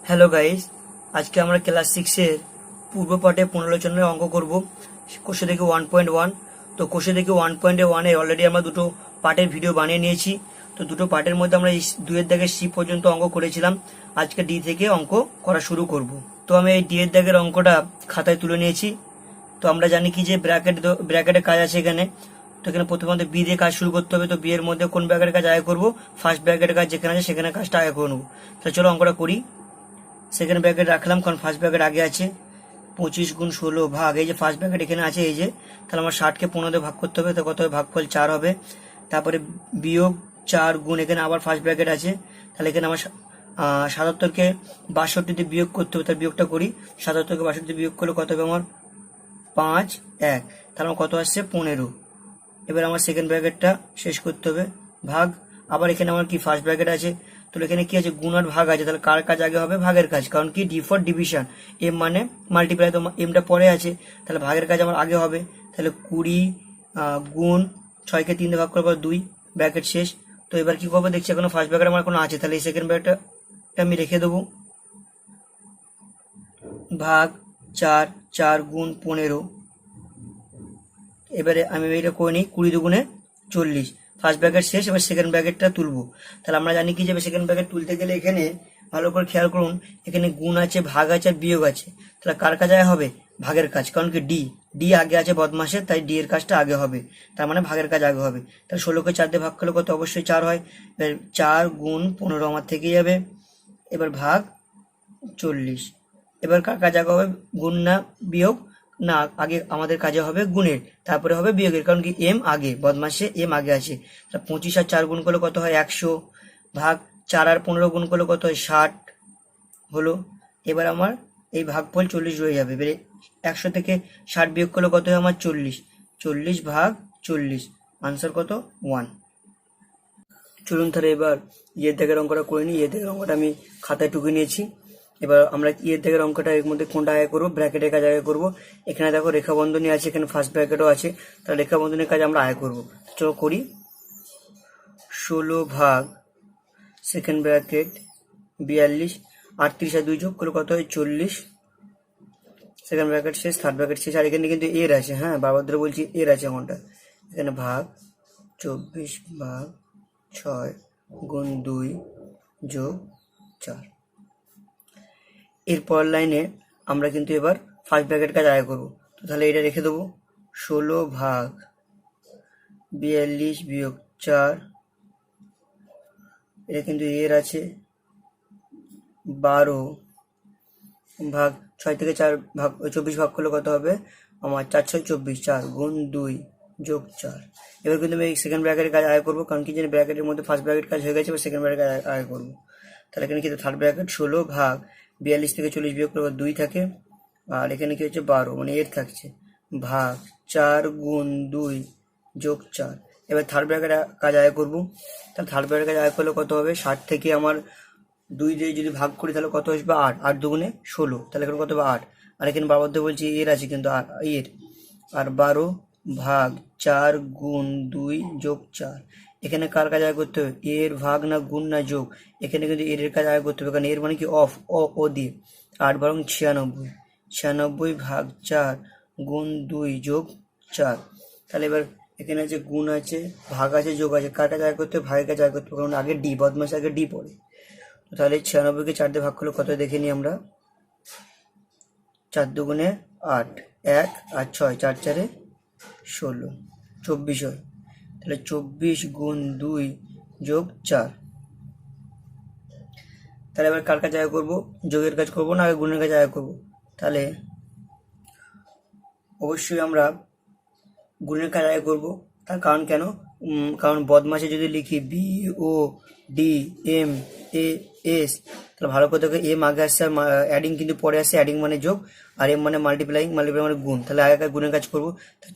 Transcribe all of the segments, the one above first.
Hello guys, আজকে আমরা class 6 এর পূর্ব পাঠে পুনরালোচনার অঙ্ক করব কোষে দেখি 1.1। তো কোষে দেখি 1.1 এ অলরেডি আমরা দুটো পার্টের ভিডিও বানিয়ে নিয়েছি। তো দুটো পার্টের মধ্যে আমরা 2 এর দাগে সি পর্যন্ত অঙ্ক করেছিলাম। আজকে ডি থেকে অঙ্ক করা শুরু করব। তো আমি এই ডি এর দাগের অঙ্কটা খাতায় তুলে নিয়েছি। তো আমরা জানি কি যে ব্র্যাকেটে কাজ আছে এখানে। তো এখানে প্রথমত বি দিয়ে কাজ শুরু করতে হবে। তো বি এর মধ্যে কোন ব্র্যাকেটের কাজ আগে করবো? ফার্স্ট ব্র্যাকেটের কাজ যেখানে আছে সেখানে কাজটা আগে করে নেবো। তো চলো অঙ্কটা করি। সেকেন্ড ব্র্যাকেট রাখলাম কারণ ফার্স্ট ব্র্যাকেট আগে আছে। 25 গুণ 16 ভাগ, এই যে ফার্স্ট ব্র্যাকেট এখানে আছে, এই যে তাহলে আমার 60কে 15 দিয়ে ভাগ করতে হবে। তো কত হবে? ভাগফল 4 হবে। তারপরে বিয়োগ 4 গুণ, এখানে আবার ফার্স্ট ব্র্যাকেট আছে, তাহলে এখানে আমার 77কে 62 দিয়ে বিয়োগ করতে হবে। তার বিয়োগটা করি। 77কে 62 দিয়ে বিয়োগ করলে কত হবে? আমার 5 1, তাহলে আমার কত আসছে? 15। এবার আমার সেকেন্ড ব্র্যাকেটটা শেষ করতে হবে। ভাগ, আবার এখানে আমার কি ফার্স্ট ব্র্যাকেট আছে, তো এখানে কি আছে? গুণ আর ভাগ আছে, তাহলে কার কাজ আগে হবে? ভাগের কাজ। কারণ কি? ডি ফর ডিভিশন, এম মানে মাল্টিপ্লাই, তো এমটা পরে আছে, তাহলে ভাগের কাজ আমার আগে হবে। তাহলে 20 গুণ 6কে 3 দিয়ে ভাগ করার পর 2, ব্র্যাকেট শেষ। তো এবার কি করবো? দেখছি এখনো ফার্স্ট ব্র্যাকেট আমার কোনো আছে, তাহলে এই সেকেন্ড ব্র্যাকেটটা আমি রেখে দেবো। ভাগ 4, 4 গুণ 15। এবারে আমি এটা করে নিই, 20 দুগুণে 40। ফার্স্ট ব্র্যাকেট শেষ, এবার সেকেন্ড ব্র্যাকেটটা তুলবো। তাহলে আমরা জানি কি যে সেকেন্ড ব্র্যাকেট তুলতে গেলে এখানে ভালো করে খেয়াল করুন, এখানে গুণ আছে, ভাগ আছে আর বিয়োগ আছে। তাহলে কার কাজ আগে হবে? ভাগের কাজ। কারণ কি? ডি ডি আগে আছে বদমাসের, তাই ডি এর কাজটা আগে হবে, তার মানে ভাগের কাজ আগে হবে। তাহলে 16কে 4 দিয়ে ভাগ করলে কত? অবশ্যই 4 হয়। এবার 4 গুণ 15 আমার থেকে যাবে। এবার ভাগ 40। এবার কার কাজ আগে হবে? গুণ না বিয়োগ? না, আগে আমাদের কাজে হবে গুণের, তারপরে হবে বিয়োগের। কারণ কি? এম আগে, বদমাসে এম আগে আছে। 25 আর 4 গুণ করলে কত হয়? 100। ভাগ 4 আর 15 গুণ করলে কত হয়? 60 হলো। এবার আমার এই ভাগফল 40 রয়ে যাবে। এবারে 100 থেকে 60 বিয়োগ করলে কত হয়? আমার 40। 40 ভাগ 40, আনসার কত? 1। চলুন তাহলে এবার ইয়ের দাগের অঙ্কটা করে নিই। ইয়ের দাগের অঙ্কটা আমি খাতায় টুকে নিয়েছি। এবার আমরা ইয়ের দাগের অঙ্কটা এর মধ্যে কোনটা আগে করবো? ব্র্যাকেটের কাজ আগে করবো। এখানে দেখো রেখা বন্ধনী আছে, এখানে ফার্স্ট ব্র্যাকেটও আছে, তাহলে রেখা বন্ধনীর কাজ আমরা আগে করবো। চলো করি। 16 ভাগ সেকেন্ড ব্র্যাকেট 42, 38 আর 2 যোগ করলে কত হয়? 40। সেকেন্ড ব্র্যাকেট শেষ, থার্ড ব্র্যাকেট শেষ। আর এখানে কিন্তু এর আছে, হ্যাঁ বারবার ধরে বলছি এর আছে কোনটা। এখানে ভাগ 24 ভাগ 6 গুণ 2 যোগ 4। এরপর লাইনে আমরা কিন্তু এবার ফার্স্ট ব্র্যাকেট কাজ আগে করবো। তো তাহলে এটা রেখে দেবো। 16 ভাগ 42 বিয়োগ 4, এটা কিন্তু এর আছে। 12 ভাগ 6 থেকে 4 ভাগ 24 ভাগ করলে কত হবে? আমার 4 6 24, 4 গুণ 2 যোগ 4। এবার কিন্তু আমি সেকেন্ড ব্র্যাকেটের কাজ আগে করবো, কারণ কি জানি ব্র্যাকেটের মধ্যে ফার্স্ট ব্র্যাকেট কাজ হয়ে গেছে, এবার সেকেন্ড ব্র্যাকেট আগে করবো। তাহলে এখানে কিন্তু থার্ড ব্র্যাকেট 16 ভাগ 42 থেকে 40 বিয়োগ করলে 2 থাকে, আর এখানে কি হচ্ছে? 12 মানে 8 থাকছে, ভাগ 4 গুণ 2 যোগ 4। এবার থার্ড ব্র্যাকেট কাজ আগে করবো। তাহলে থার্ড ব্র্যাকেট কাজ আগে করলে কত হবে? 60 থেকে আমার 2 দিয়ে যদি ভাগ করি তাহলে কত আসবে? 8, 8 দুগুণে 16, তাহলে এখানে কত হবে? 8। আর এখানে বাবার তো বলছি এর আছে কিন্তু এর, আর 12 ভাগ 4 গুণ 2 যোগ 4। এখানে কার কাজ আগে করতে হবে? এর ভাগ না গুণ না যোগ? এখানে কিন্তু এর কাজ আগে করতে হবে, কারণ এর মানে কি? অফ, ও দিয়ে 8 বরং 96, 96 ভাগ 4 গুণ 2 যোগ 4। তাহলে এবার এখানে আছে গুণ আছে, ভাগ আছে, যোগ আছে, কার কাজ আগে করতে হবে? ভাগের কাজ আগে করতে হবে, কারণ আগে ডি, বদমাস আগে ডি পড়ে। তাহলে 96কে 4 দিয়ে ভাগ করলে কত দেখে নিই আমরা। 4 দুগুণে 8, 1 আর 6, 4 4 16, 24 হয়। তাহলে 24 গুণ 2 যোগ 4। তাহলে এবার কার কাজ আগে করবো? যোগের কাজ করবো না আগে গুণের কাজ আগে করবো? তাহলে অবশ্যই আমরা গুণের কাজ আগে করবো। তার কারণ কেন? কারণ বদমাসে যদি লিখি B O D M A S, তাহলে ভালো করে দেখো এম আগে আসছে আর অ্যাডিং কিন্তু পরে আসছে। অ্যাডিং মানে যোগ, আর এম মানে মাল্টিপ্লাইং, মাল্টিপ্লাই মানে গুণ। তাহলে আগে গুণের কাজ করবো।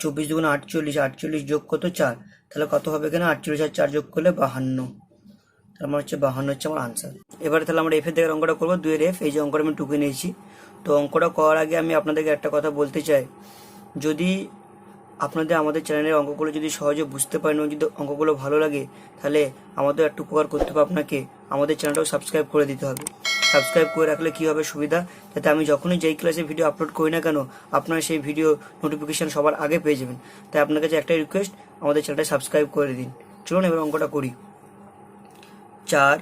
24 দুগুণ 48, 48 যোগ কত? 4। তাহলে কত হবে এখানে? 48 আর 4 যোগ করলে 52। তাহলে আমার হচ্ছে 52 হচ্ছে আমার আনসার। এবারে তাহলে আমরা এফের থেকে অঙ্কটা করবো। 2 এর এফ, এই যে অঙ্কটা আমি টুকে নিয়েছি। তো অঙ্কটা করার আগে আমি আপনাদেরকে একটা কথা বলতে চাই, যদি আপনাদের আমাদের চ্যানেলের অঙ্কগুলো যদি সহজে বুঝতে পারেন এবং যদি অঙ্কগুলো ভালো লাগে, তাহলে আমাদের একটু উপকার করতে হবে আপনাকে, আমাদের চ্যানেলটাও সাবস্ক্রাইব করে দিতে হবে। সাবস্ক্রাইব করে রাখলে কী হবে সুবিধা, যাতে আমি যখনই যেই ক্লাসে ভিডিও আপলোড করি না কেন আপনারা সেই ভিডিও নোটিফিকেশান সবার আগে পেয়ে যাবেন। তাই আপনার কাছে একটাই রিকোয়েস্ট, আমাদের চ্যানেলটা সাবস্ক্রাইব করে দিন। চলুন এবার অঙ্কটা করি। 4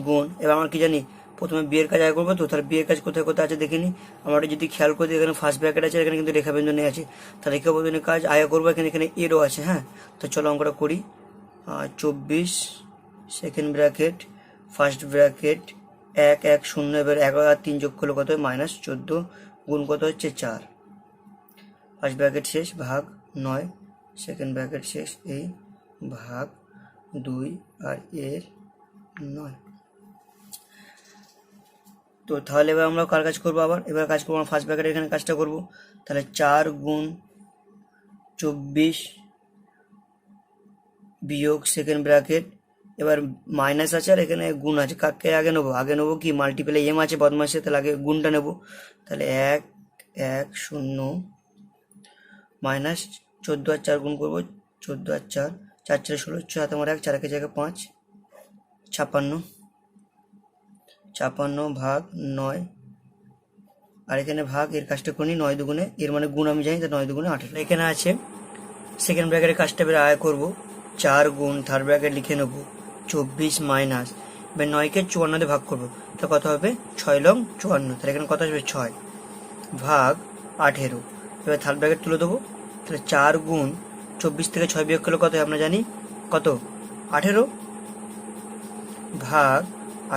গুণ, এবার আমরা কি জানি প্রথমে বিয়ের কাজ আয় করবো, তো তাহলে বিয়ের কাজ কোথায় কোথায় আছে দেখে নিই। আমরা যদি খেয়াল করি এখানে ফার্স্ট ব্র্যাকেট আছে, এখানে কিন্তু রেখাবন্ধনী আছে, তাহলে রেখাবন্ধনের কাজ আয় করবো, এখানে এখানে এরও আছে। হ্যাঁ, তো চলো অঙ্কটা করি। 24 সেকেন্ড ব্র্যাকেট ফার্স্ট ব্র্যাকেট 1 1 0, এবার 11 আর 3 যোগ করলে কত হয় -14, গুণ কত হচ্ছে 4, ফার্স্ট ব্র্যাকেট শেষ ভাগ 9, সেকেন্ড ব্র্যাকেট শেষ এই ভাগ 2 আর এর 9। তো তাহলে এবার আমরা কার কাজ করবো, আবার এবার কাজ করবো ফার্স্ট ব্র্যাকেটের এখানে কাজটা করবো। তাহলে 4 গুণ 24 বিয়োগ সেকেন্ড ব্র্যাকেট, এবার মাইনাস আছে আর এখানে গুণ আছে, কাকে আগে নেবো? আগে নেবো কি মাল্টিপ্লাই এম আছে বদমাসে, তাহলে আগে গুণটা নেবো। তাহলে 1 1 0 মাইনাস 14 আর 4 গুণ করবো, 14 আর 4 4 4 16, 6 হাতে আমার 1, 4 একের জায়গায় 5, 56 ভাগ 9, আর এখানে ভাগ, এর কাজটা করি 9 দুগুণে, এর মানে গুণ আমি জানি, তো 9 দুগুণে 18। এখানে আছে সেকেন্ড ব্র্যাকেটের কাজটা এবার আয় করবো। 4 গুণ থার্ড ব্র্যাকেট লিখে নেবো 24 মাইনাস, এবার 9কে 54 দিয়ে ভাগ করবো, তো কত হবে 6 লং 54, তাহলে এখানে কত আসবে 6 ভাগ 18। এবার থার্ড ব্র্যাকেট তুলে দেবো, তাহলে 4 গুণ 24 থেকে 6 বিয়োগ করলে কত হয় আমরা জানি, কত 18 ভাগ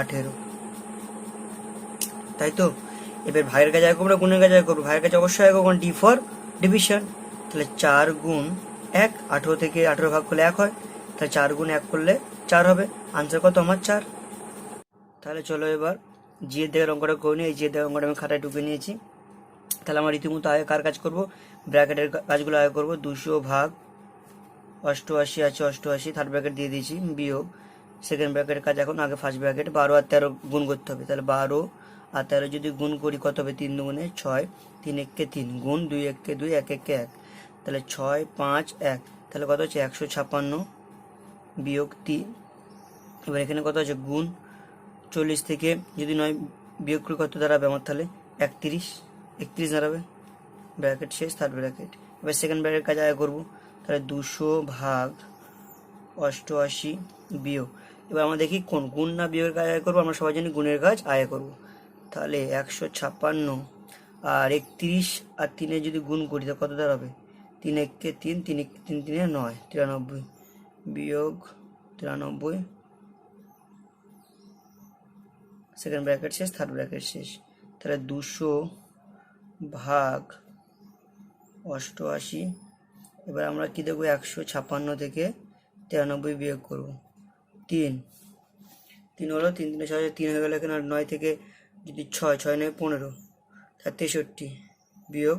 18, তাই তো। এবার ভাগের কাজ আয় করবো না গুণের কাজ আয় করবো? ভাগের কাজ অবশ্যই আয় করবো, ডি ফর ডিভিশন। তাহলে 4 গুণ 1, 18 থেকে 18 ভাগ করলে 1 হয়, তাহলে 4 গুণ 1 করলে 4 হবে, আনসার কত আমার 4। তাহলে চলো এবার জিয়ের দেওয়ার অঙ্কটা করে নিই। এই জিয়ের দেওয়ার অঙ্কটা আমি খাতায় ঢুকে নিয়েছি। তাহলে আমার রীতিমতো আয় কার কাজ করবো, ব্র্যাকেটের কাজগুলো আয় করবো। 200 ভাগ 88 আছে 88, থার্ড ব্র্যাকেট দিয়ে দিয়েছি, বিয়োগ সেকেন্ড ব্র্যাকেটের কাজ এখন আগে ফার্স্ট ব্র্যাকেট 12 আর 13 গুণ করতে হবে। তাহলে 12 আর 13 যদি গুণ করি কত হবে, 3 দুগুণে 6, 3 একে 3, গুণ 2 একে 2, 1 একে 1, তাহলে 6 5 1, তাহলে কত হচ্ছে 156 বিয়োগ 3। এবার এখানে কত আছে গুণ 40 থেকে যদি 9 বিয়োগ করি কত দাঁড়াবে আমার, তাহলে 31 দাঁড়াবে, ব্র্যাকেট শেষ থার্ড ব্র্যাকেট। এবার সেকেন্ড ব্র্যাকেট কাজ আয় করবো, তাহলে 200 ভাগ 88 বিয়োগ, এবার আমরা দেখি কোন গুণ না বিয়োগের কাজ আয় করবো, আমরা সবাই জানি গুণের কাজ আয় করবো। তাহলে 156 আর 31 আর 3 যদি গুণ করি তো কত দাঁড়াবে, 3 একে 3, 3 একে 3, 3 এ 9, 93 বিয়োগ 93, সেকেন্ড ব্র্যাকেট শেষ থার্ড ব্র্যাকেট শেষ। তাহলে 200 ভাগ 88, এবার আমরা কি দেখবো 156 থেকে 93 বিয়োগ করবো, 3 হলো, 3 3 6, 3 হয়ে গেলো এখানে, 9 থেকে যদি 6 6 9 15, তাহলে 63 বিয়োগ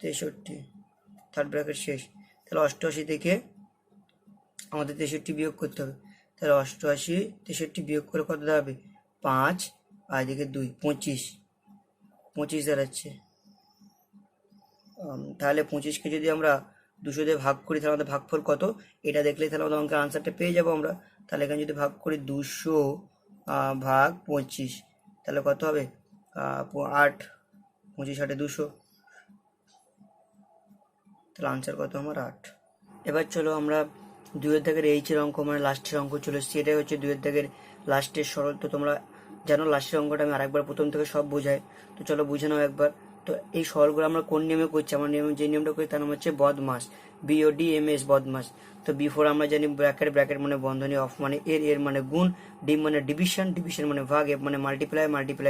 63, থার্ড ব্র্যাকেট শেষ। তাহলে 88 থেকে আমাদের 63 বিয়োগ করতে হবে, তাহলে 88 63 বিয়োগ করে কত দাঁড়াবে 5 আর এদিকে 2, 25 দাঁড়াচ্ছে। তাহলে 25কে যদি আমরা 200 দিয়ে ভাগ করি তাহলে আমাদের ভাগফল কত, এটা দেখলেই তাহলে আমাদের অঙ্কের আনসারটা পেয়ে যাবো আমরা। তাহলে এখানে যদি ভাগ করি 200 ভাগ 25, তাহলে কত হবে 8, 25 8 200, তাহলে আনসার কত আমার 8। এবার চলো আমরা 2 দাগের এইচের অঙ্ক মানে লাস্টের অঙ্ক চলে এসেছি। এটাই হচ্ছে 2 দাগের লাস্টের সরল। তো তোমরা জানো লাস্টের অঙ্কটা আমি আরেকবার প্রথম থেকে সব বোঝাই, তো চলো বুঝে নাও একবার। তো এই সরলগুলো আমরা কোন নিয়মে করছি, আমার নিয়মে যে নিয়মটা করি তার নাম হচ্ছে বদমাস, BODMAS বদমাস। তো বিফোর আমরা জানি ব্র্যাকেট মানে বন্ধনী, অফ মানে এর মানে গুণ, ডি মানে ডিভিশন মানে ভাগ, এফ মানে মাল্টিপ্লাই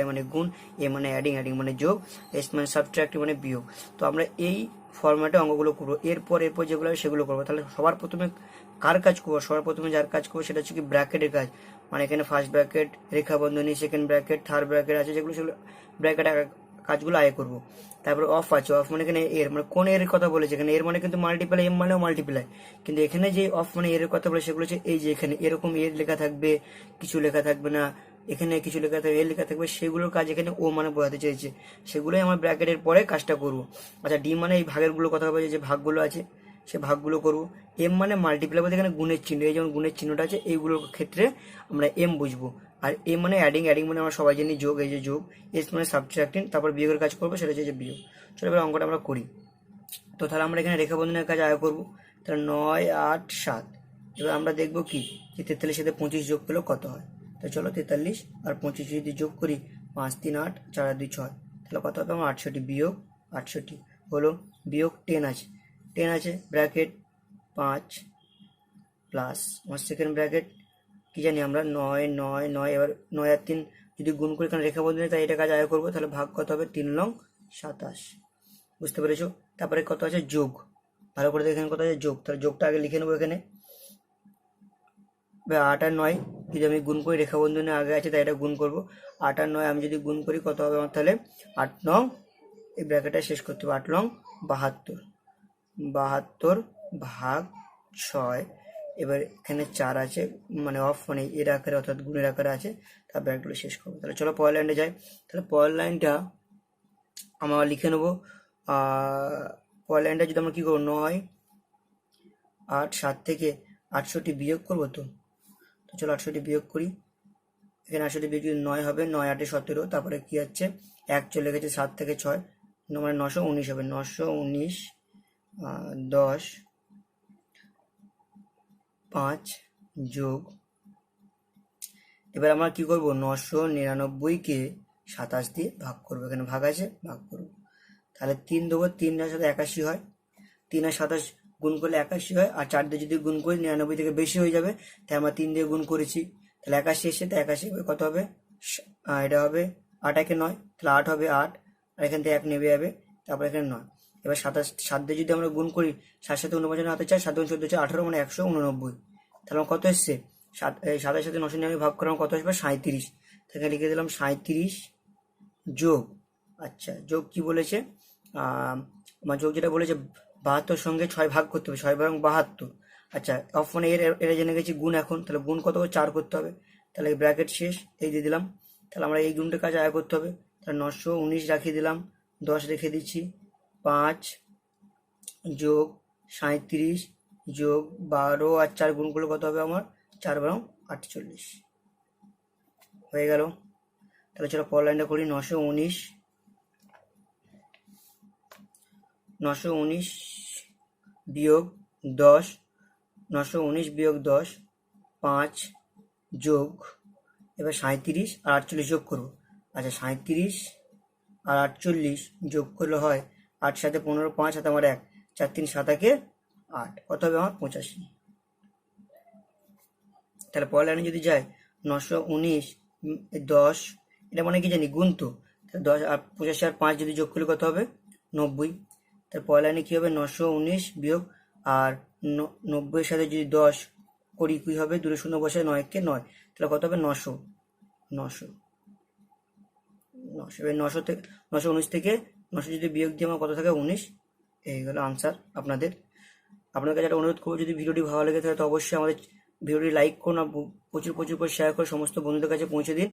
মানে গুণ, এ মানে অ্যাডিং মানে যোগ, এস মানে সাবট্রাক্ট মানে বিয়োগ। তো আমরা এই ফরম্যাটে অঙ্কগুলো করবো, এরপর যেগুলো হবে সেগুলো করবো। তাহলে সবার প্রথমে কার কাজ করবো, সবার প্রথমে যার কাজ করবো সেটা হচ্ছে কি ব্র্যাকেটের কাজ, মানে এখানে ফার্স্ট ব্র্যাকেট রেখা বন্ধনী, সেকেন্ড ব্র্যাকেট থার্ড ব্র্যাকেট আছে, যেগুলো সেগুলো ব্র্যাকেট কাজগুলো আয় করবো। তারপরে অফ আছে, অফ মানে এখানে এর মানে কোন এর কথা বলেছে, এখানে এর মানে কিন্তু মাল্টিপ্লাই, এম মানেও মাল্টিপ্লাই, কিন্তু এখানে যে অফ মানে এর কথা বলে সেগুলো হচ্ছে এই যে এখানে এরকম এর লেখা থাকবে, কিছু লেখা থাকবে না, এখানে কিছু লেখা থাকবে, এর লেখা থাকবে, সেগুলোর কাজ এখানে ও মানে বোঝাতে চাইছে, সেগুলোই আমার ব্র্যাকেটের পরে কাজটা করবো। আচ্ছা, ডি মানে এই ভাগের গুলো কথা বলছে, যে ভাগগুলো আছে সে ভাগগুলো করবো। এম মানে মাল্টিপ্লাই বলতে এখানে গুণের চিহ্ন, এই যেমন গুণের চিহ্নটা আছে এইগুলোর ক্ষেত্রে আমরা এম বুঝবো। আর এ মানে অ্যাডিং, অ্যাডিং মানে আমরা সবাই জানি যোগ, এই যে যোগ, এস মানে সাবট্রাক্টিং, তারপর বিয়োগের কাজ করবো, সেটা হচ্ছে যে বিয়োগ। চলো এবার অঙ্কটা আমরা করি। তো তাহলে আমরা এখানে রেখা বন্ধনের কাজ আয় করবো। তাহলে 9, 8, 7। এবার আমরা দেখবো কি যে 43 সাথে 25 যোগ করলেও কত হয়। তো চলো 43 আর 25 যদি যোগ করি, 5, 3, 8, 4, 2, 6, তাহলে কত হবে আমার 68 বিয়োগ 68 হলো, বিয়োগ 10 আছে, 10 আছে ব্র্যাকেট 5 প্লাস আমার সেকেন্ড ব্র্যাকেট কি জানি আমরা 9, 9, 9। এবার 9 আর 3 যদি গুণ করি, কারণ রেখা বন্ধনে তাই এটা কাজ আয় করবো, তাহলে ভাগ কত হবে 3 লং 27। বুঝতে পেরেছো? তারপরে কত আছে যোগ, ভালো করে দেখেন কত আছে যোগ, তাহলে যোগটা আগে লিখে নেবো এখানে। 8 আর 9 যদি আমি গুণ করি, রেখা বন্ধনে আগে আছে তাই এটা গুণ করবো। 8 আর 9 আমি যদি গুণ করি কত হবে আমার, তাহলে 8 9, এই ব্র্যাকেটটা শেষ করতে হবে, 8 লং 72, 72 ভাগ 6। এবার এখানে 4 আছে, মানে অফ মানে এর আকারে অর্থাৎ গুণের আকারে আছে, তার ব্র্যাকেটগুলো শেষ করবো। তাহলে চলো পরের লাইনটা যাই। তাহলে পরের লাইনটা আমরা লিখে নেবো। পরের লাইনটা যদি আমরা কী করবো, 9, 8, 7 থেকে 68 বিয়োগ করবো। তো চলো 68 বিয়োগ করি। এখানে 68 বিয়োগ যদি 9 হবে, 9 8 17, তারপরে কি হচ্ছে 1 চলে গেছে, 7 থেকে 6 মানে 919 হবে, 919 10 5 যোগ, এবার আমরা কি করব 999-কে 27 দিয়ে ভাগ করবো, এখানে ভাগ আছে ভাগ করবো। তাহলে 3 দেবো, 3 এর সাথে 81 হয়, 3 আর 27 গুণ করলে 81 হয়, আর 4 দিয়ে যদি গুণ করি 99 থেকে বেশি হয়ে যাবে, তাই আমরা 3 দিয়ে গুণ করেছি, তাহলে 81 এসে, তো 81 কত হবে, এটা হবে 8 একে 9, তাহলে 8 হবে 8, আর এখান থেকে 1 নেবে যাবে, তারপর এখানে 9। এবার 7 দিয়ে যদি আমরা গুণ করি, 7 সাথে 49 হাতে 4, 7 14 18, মানে 189, তাহলে আমার কত এসছে, 7 সাথে 999 ভাগ করার কত আসবে 37, তাকে লিখে দিলাম 37 যোগ, আচ্ছা যোগ কি বলেছে, আমার যোগ যেটা বলেছে 72 সঙ্গে 6 ভাগ করতে হবে, 6 বরং 72। আচ্ছা অফ মানে এরা জেনে গেছি গুণ, এখন তাহলে গুণ কত হবে 4 করতে হবে, তাহলে ব্র্যাকেট শেষ, এই দিয়ে দিলাম। তাহলে আমরা এই গুণটার কাজ আয় করতে হবে, তাহলে 919 রাখিয়ে দিলাম, 10 রেখে দিচ্ছি, 5 যোগ 37 যোগ 12 আর 4 গুণ করলে কত হবে আমার, 4 বরং 48 হয়ে গেল। তাহলে চলো পরের লাইনটা করি, 919 বিয়োগ 10, 919 বিয়োগ 10 5 যোগ, এবার 37 আর 48 যোগ করবো। আচ্ছা 37 আর 48 যোগ করলে হয় 8 সাথে 15, 5 হাতে আমার 1, 4 3 7 একে 8, কত হবে আমার 85। তাহলে পরের লাইনে যদি যায় 919 10, এটা মানে কি জানি গুণ, তো 10 আর 85 আর 5 যদি যোগ করলে কত হবে 90। তার পরের লাইনে কি হবে 919 বিয়োগ, আর 90 এর সাথে যদি 10 করি কি হবে, 2 শূন্য বসে 9 কে 9, তাহলে কত হবে 900। এবার 900 থেকে 919 থেকে 900 যদি বিয়োগ দিয়ে আমার কত থাকে 19, এই হলো আনসার। আপনার কাছে একটা অনুরোধ করবো, যদি ভিডিওটি ভালো লেগে থাকে তো অবশ্যই আমাদের ভিডিওটি লাইক করুন, আর প্রচুর করে শেয়ার করে সমস্ত বন্ধুদের কাছে পৌঁছে দিন।